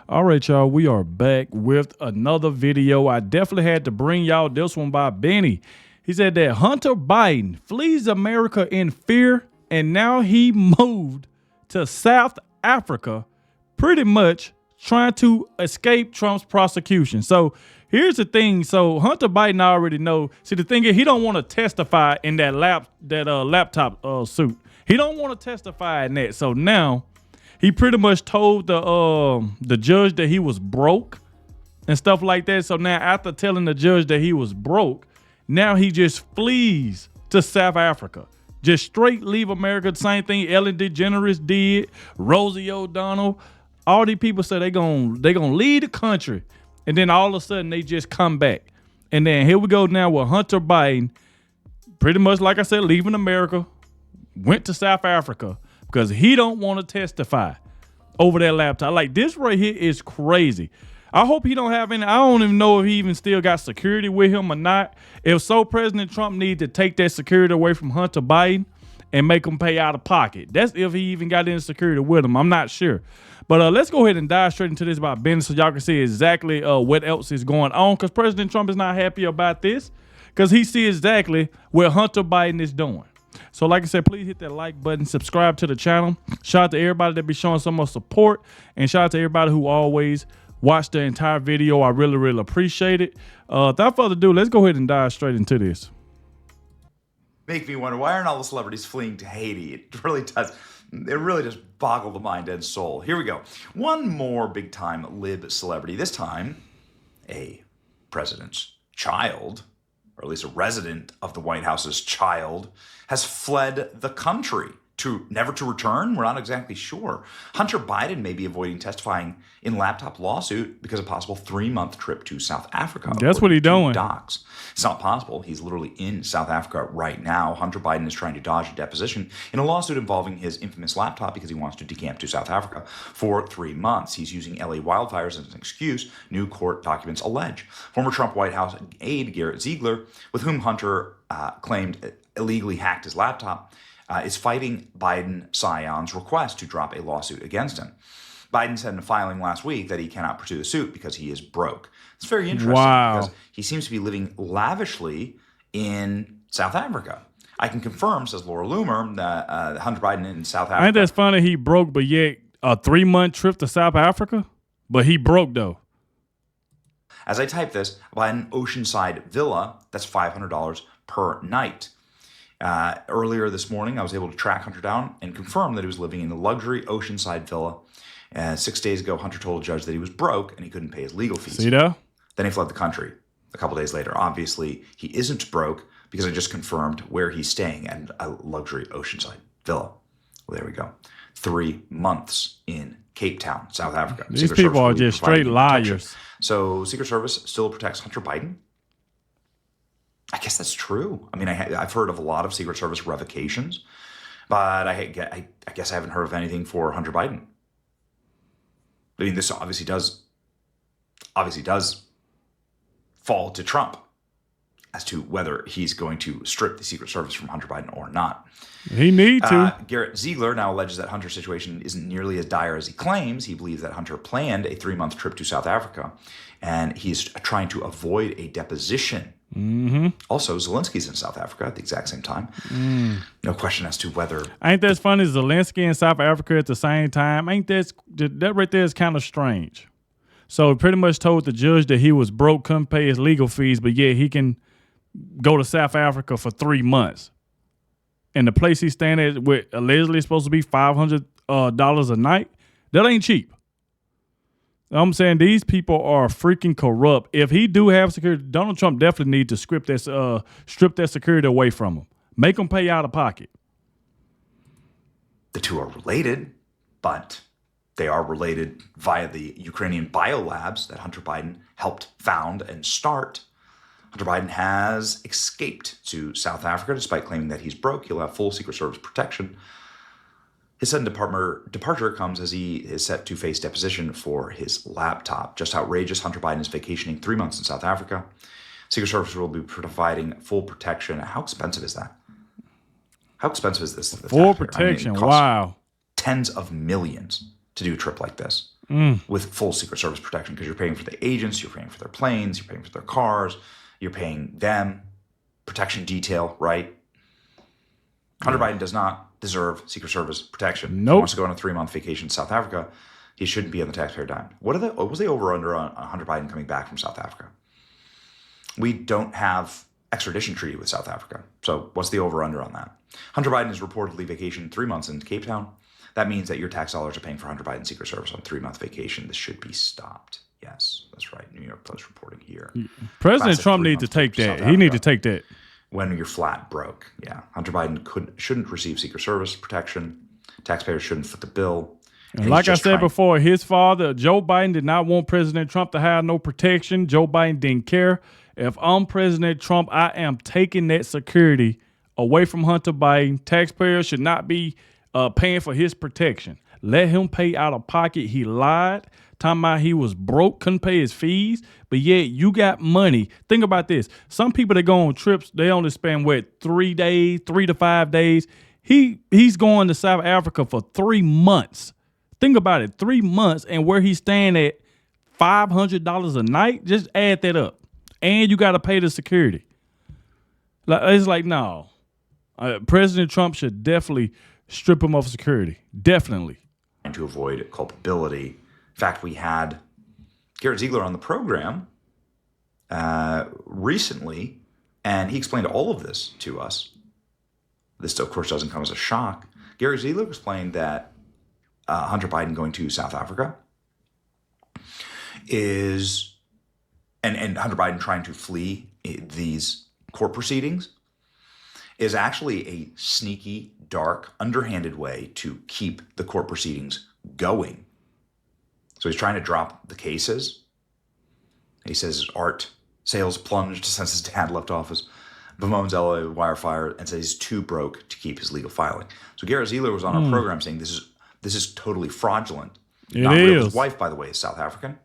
All right, y'all, we are back with another video. I definitely had to bring y'all this one by Benny. He said that Hunter Biden flees America in fear, and now he moved to South Africa, pretty much trying to escape Trump's prosecution. So here's the thing. So Hunter Biden already know. See, the thing is, he don't want to testify in that laptop suit. He don't want to testify in that. So now he pretty much told the judge that he was broke and stuff like that. So now after telling the judge that he was broke, now he just flees to South Africa. Just straight leave America. The same thing Ellen DeGeneres did, Rosie O'Donnell. All these people say they gonna leave the country. And then all of a sudden they just come back. And then here we go now with Hunter Biden, pretty much like I said, leaving America, went to South Africa, because he don't want to testify over that laptop. Like, this right here is crazy. I hope he don't have any. I don't even know if he even still got security with him or not. If so, President Trump needs to take that security away from Hunter Biden and make him pay out of pocket. That's if he even got any security with him. I'm not sure. But let's go ahead and dive straight into this about business so y'all can see exactly what else is going on, because President Trump is not happy about this, because he sees exactly what Hunter Biden is doing. So like I said, please hit that like button, subscribe to the channel. Shout out to everybody that be showing so much support, and shout out to everybody who always watch the entire video. I really, really appreciate it. Without further ado, let's go ahead and dive straight into this. Make me wonder, why aren't all the celebrities fleeing to Haiti? It really does. It really just boggle the mind and soul. Here we go. One more big-time lib celebrity, this time a president's child, or at least a resident of the White House's child, has fled the country never to return. We're not exactly sure. Hunter Biden may be avoiding testifying in laptop lawsuit because of a possible 3-month trip to South Africa. That's what he's doing. Docs. It's not possible. He's literally in South Africa right now. Hunter Biden is trying to dodge a deposition in a lawsuit involving his infamous laptop because he wants to decamp to South Africa for 3 months. He's using LA wildfires as an excuse, new court documents allege. Former Trump White House aide Garrett Ziegler, with whom Hunter claimed illegally hacked his laptop, is fighting Biden Scion's request to drop a lawsuit against him. Biden said in a filing last week that he cannot pursue the suit because he is broke. It's very interesting because he seems to be living lavishly in South Africa. I can confirm, says Laura Loomer, that Hunter Biden in South Africa. Ain't that funny? He broke, but yet a 3-month trip to South Africa? But he broke, though. As I type this, Biden Oceanside Villa, that's $500 per night. Earlier this morning, I was able to track Hunter down and confirm that he was living in the luxury Oceanside Villa. 6 days ago, Hunter told a judge that he was broke and he couldn't pay his legal fees. See that? Then he fled the country a couple days later. Obviously, he isn't broke because I just confirmed where he's staying at a luxury Oceanside Villa. Well, there we go. 3 months in Cape Town, South Africa. These people are just straight liars. So Secret Service still protects Hunter Biden? I guess that's true. I mean, I've heard of a lot of Secret Service revocations, but I guess I haven't heard of anything for Hunter Biden. I mean, this obviously does fall to Trump as to whether he's going to strip the Secret Service from Hunter Biden or not. He need to. Garrett Ziegler now alleges that Hunter's situation isn't nearly as dire as he claims. He believes that Hunter planned a 3-month trip to South Africa, and he's trying to avoid a deposition. Mm-hmm. Also, Zelensky's in South Africa at the exact same time. No question as to whether... Ain't that funny? Zelensky in South Africa at the same time? Ain't that right there is kind of strange. So he pretty much told the judge that he was broke, couldn't pay his legal fees, but yeah, he can go to South Africa for 3 months. And the place he's staying at, with allegedly supposed to be $500 a night, that ain't cheap. I'm saying these people are freaking corrupt. If he do have security, Donald Trump definitely need to strip that security away from him. Make him pay out of pocket. The two are related, but they are related via the Ukrainian biolabs that Hunter Biden helped found and start. Hunter Biden has escaped to South Africa despite claiming that he's broke. He'll have full Secret Service protection. His sudden departure comes as he is set to face deposition for his laptop. Just outrageous. Hunter Biden is vacationing 3 months in South Africa. Secret Service will be providing full protection. How expensive is that? How expensive is this? Full protection. I mean, wow. Tens of millions to do a trip like this. with full Secret Service protection, because you're paying for the agents, you're paying for their planes, you're paying for their cars, you're paying them protection detail, right? Hunter Biden does not deserve Secret Service protection. If he wants to go on a 3-month vacation to South Africa, he shouldn't be on the taxpayer dime. What was the over-under on Hunter Biden coming back from South Africa? We don't have extradition treaty with South Africa. So what's the over-under on that? Hunter Biden is reportedly vacationing 3 months in Cape Town. That means that your tax dollars are paying for Hunter Biden's Secret Service on a 3-month vacation. This should be stopped. Yes, that's right. New York Post reporting here. President Trump needs to take that. He needs to take that. When you're flat broke. Yeah. Hunter Biden shouldn't receive Secret Service protection. Taxpayers shouldn't foot the bill. And like I said before, his father, Joe Biden, did not want President Trump to have no protection. Joe Biden didn't care. If I'm President Trump, I am taking that security away from Hunter Biden. Taxpayers should not be paying for his protection. Let him pay out of pocket. He lied, talking about he was broke, couldn't pay his fees, but yet you got money. Think about this. Some people that go on trips, they only spend, 3 days, 3 to 5 days. He's going to South Africa for 3 months. Think about it, 3 months, and where he's staying at $500 a night, just add that up. And you got to pay the security. It's like, no. President Trump should definitely strip him of security. Definitely. And to avoid culpability. In fact, we had Garrett Ziegler on the program recently, and he explained all of this to us. This, of course, doesn't come as a shock. Garrett Ziegler explained that Hunter Biden going to South Africa is, and Hunter Biden trying to flee these court proceedings is actually a sneaky, dark, underhanded way to keep the court proceedings going. So he's trying to drop the cases. He says his art sales plunged since his dad left office, bemoans LA wire fire, and says he's too broke to keep his legal filing. So Garrett Ziegler was on our program saying this is totally fraudulent. Not real. His wife, by the way, is South African.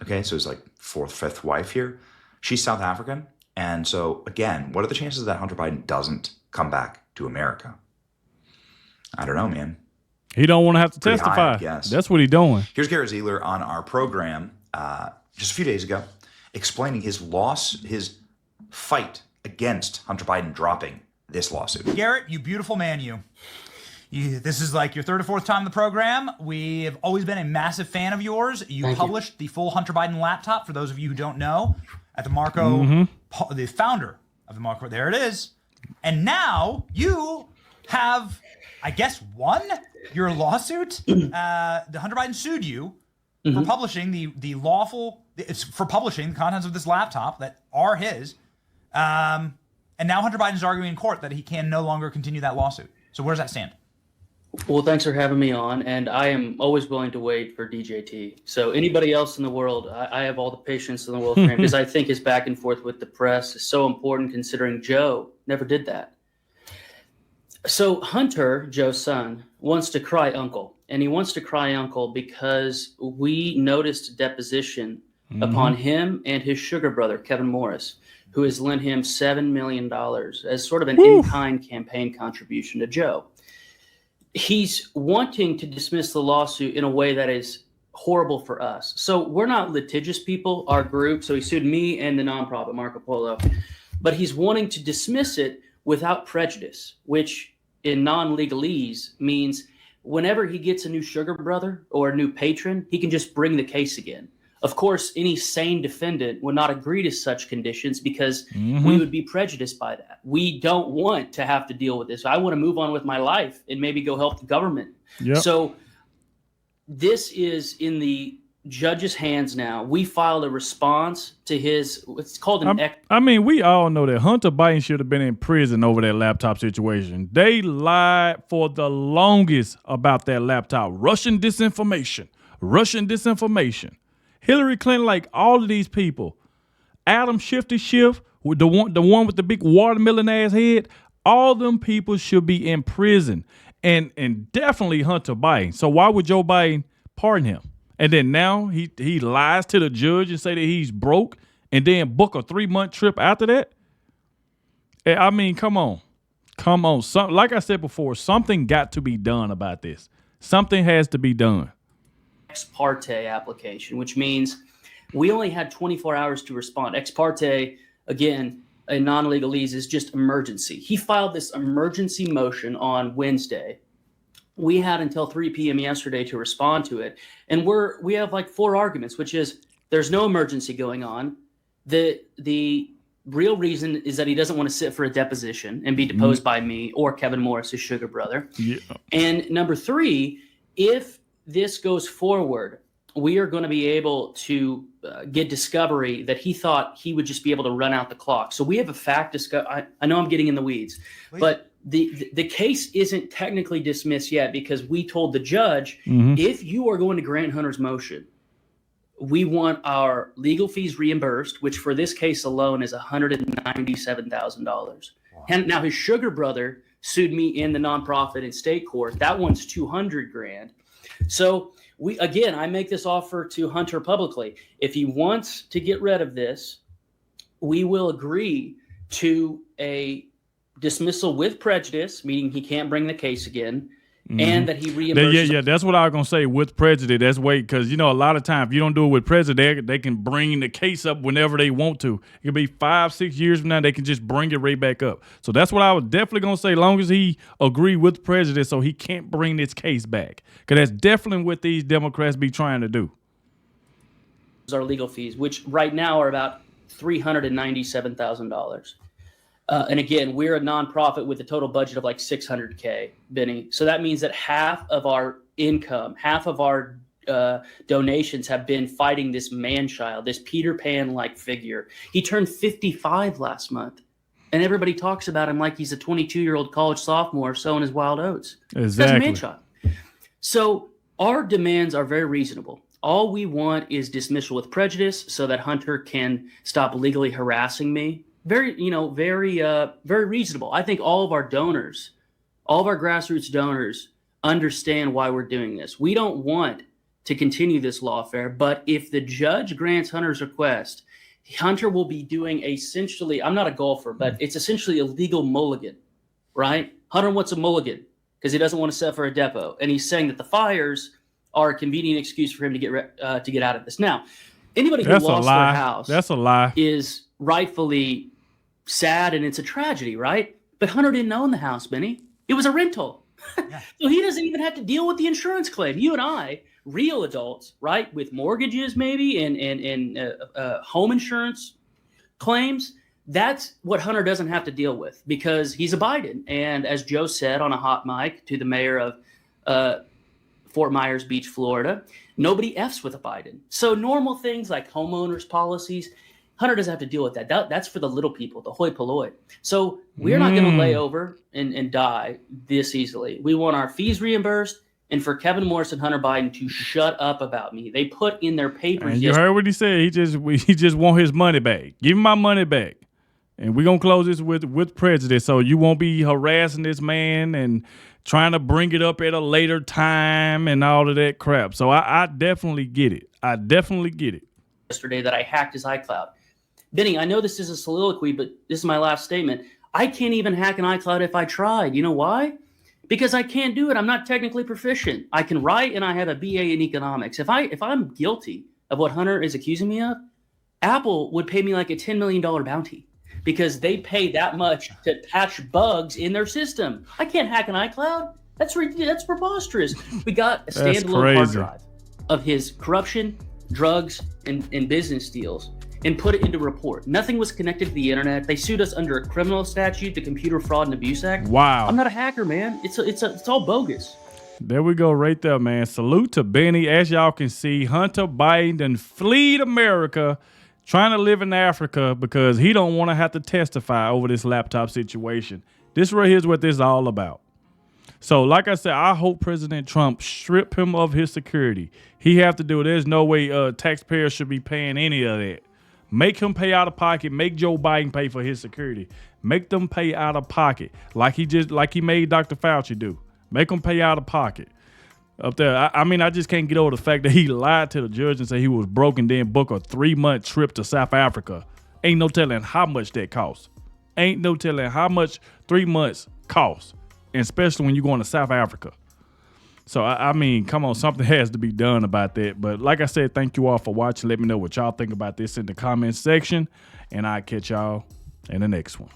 Okay, so his like 4th, 5th wife here. She's South African. And so, again, what are the chances that Hunter Biden doesn't come back to America? I don't know, man. He don't want to have to testify. Yes, that's what he's doing. Here's Garrett Ziegler on our program just a few days ago, explaining his fight against Hunter Biden dropping this lawsuit. Garrett, you beautiful man, you. This is like your 3rd or 4th time in the program. We have always been a massive fan of yours. You published the full Hunter Biden laptop, for those of you who don't know, at the Marco, the founder of the Marco. There it is. And now you have, I guess, won your lawsuit. The Hunter Biden sued you for publishing the contents of this laptop that are his. And now Hunter Biden is arguing in court that he can no longer continue that lawsuit. So where does that stand? Well, thanks for having me on, and I am always willing to wait for DJT. So anybody else in the world, I have all the patience in the world for him, because I think his back and forth with the press is so important, considering Joe never did that. So Hunter, Joe's son, wants to cry uncle, and he wants to cry uncle because we noticed a deposition upon him and his sugar brother, Kevin Morris, who has lent him $7 million as sort of an in-kind campaign contribution to Joe. He's wanting to dismiss the lawsuit in a way that is horrible for us. So we're not litigious people, our group. So he sued me and the nonprofit Marco Polo, but he's wanting to dismiss it without prejudice, which in non-legalese means whenever he gets a new sugar brother or a new patron, he can just bring the case again. Of course, any sane defendant would not agree to such conditions because we would be prejudiced by that. We don't want to have to deal with this. I want to move on with my life and maybe go help the government. Yep. So this is in the judge's hands now. We filed a response to his, it's called an... we all know that Hunter Biden should have been in prison over that laptop situation. They lied for the longest about that laptop. Russian disinformation. Hillary Clinton, like all of these people, Adam Schiff, with the one with the big watermelon ass head, all them people should be in prison, and definitely Hunter Biden. So why would Joe Biden pardon him? And then now he lies to the judge and say that he's broke, and then book a 3-month trip after that. I mean, come on. Like I said before, something got to be done about this. Something has to be done. ex parte application, which means we only had 24 hours to respond. Ex parte, again, a non-legalese is just emergency. He filed this emergency motion on Wednesday. We had until 3 p.m. yesterday to respond to it. And we have like 4 arguments, which is there's no emergency going on. The real reason is that he doesn't want to sit for a deposition and be deposed by me or Kevin Morris, his sugar brother. Yeah. And number 3, if this goes forward, we are going to be able to get discovery that he thought he would just be able to run out the clock. So we have a fact discovery. I know I'm getting in the weeds, but the case isn't technically dismissed yet because we told the judge, if you are going to grant Hunter's motion, we want our legal fees reimbursed, which for this case alone is $197,000. Wow. And now his sugar brother sued me in the nonprofit in state court. That one's $200,000. So I make this offer to Hunter publicly. If he wants to get rid of this, we will agree to a dismissal with prejudice, meaning he can't bring the case again, and that he reimburses. Yeah, that's what I was going to say, with prejudice. That's because, a lot of times if you don't do it with prejudice, they can bring the case up whenever they want to. It could be 5-6 years from now, they can just bring it right back up. So that's what I was definitely going to say, as long as he agree with prejudice so he can't bring this case back. Because that's definitely what these Democrats be trying to do. Our legal fees, which right now are about $397,000. And again, we're a nonprofit with a total budget of like $600K, Benny. So that means that half of our income, half of our donations have been fighting this man-child, this Peter Pan-like figure. He turned 55 last month, and everybody talks about him like he's a 22-year-old college sophomore sowing his wild oats. Exactly. That's a man-child. So our demands are very reasonable. All we want is dismissal with prejudice so that Hunter can stop legally harassing me. Very reasonable. I think all of our donors, all of our grassroots donors understand why we're doing this. We don't want to continue this lawfare, but if the judge grants Hunter's request, Hunter will be doing essentially, I'm not a golfer, but it's essentially a legal mulligan, right? Hunter wants a mulligan because he doesn't want to set for a depot. And he's saying that the fires are a convenient excuse for him to get out of this. Now, anybody who lost their house is rightfully sad, and it's a tragedy, right? But Hunter didn't own the house, Benny. It was a rental. Yeah. So he doesn't even have to deal with the insurance claim. You and I, real adults, right, with mortgages maybe and home insurance claims, that's what Hunter doesn't have to deal with because he's a Biden. And as Joe said on a hot mic to the mayor of Fort Myers Beach, Florida, nobody F's with a Biden. So normal things like homeowners policies, Hunter doesn't have to deal with that. That's for the little people, the hoi polloi. So we're not going to lay over and die this easily. We want our fees reimbursed and for Kevin Morris and Hunter Biden to shut up about me. They put in their papers. And you heard what he said. He just want his money back. Give him my money back. And we're going to close this with prejudice so you won't be harassing this man and trying to bring it up at a later time and all of that crap. So I definitely get it. Yesterday that I hacked his iCloud. Benny, I know this is a soliloquy, but this is my last statement. I can't even hack an iCloud if I tried. You know why? Because I can't do it. I'm not technically proficient. I can write, and I have a BA in economics. If I'm guilty of what Hunter is accusing me of, Apple would pay me like a $10 million bounty because they pay that much to patch bugs in their system. I can't hack an iCloud. That's preposterous. We got a standalone hard drive of his corruption, drugs, and business deals and put it into a report. Nothing was connected to the internet. They sued us under a criminal statute, the Computer Fraud and Abuse Act. Wow. I'm not a hacker, man. It's all bogus. There we go right there, man. Salute to Benny. As y'all can see, Hunter Biden done fled America, trying to live in Africa because he don't want to have to testify over this laptop situation. This right here is what this is all about. So, like I said, I hope President Trump strip him of his security. He have to do it. There's no way taxpayers should be paying any of that. Make him pay out of pocket. Make Joe Biden pay for his security. Make them pay out of pocket, like he made Dr. Fauci do. Make them pay out of pocket. Up there, I just can't get over the fact that he lied to the judge and said he was broke and then book a 3-month trip to South Africa. Ain't no telling how much that costs. Ain't no telling how much 3 months costs. And especially when you're going to South Africa. So, I mean, come on, something has to be done about that. But like I said, thank you all for watching. Let me know what y'all think about this in the comments section, and I'll catch y'all in the next one.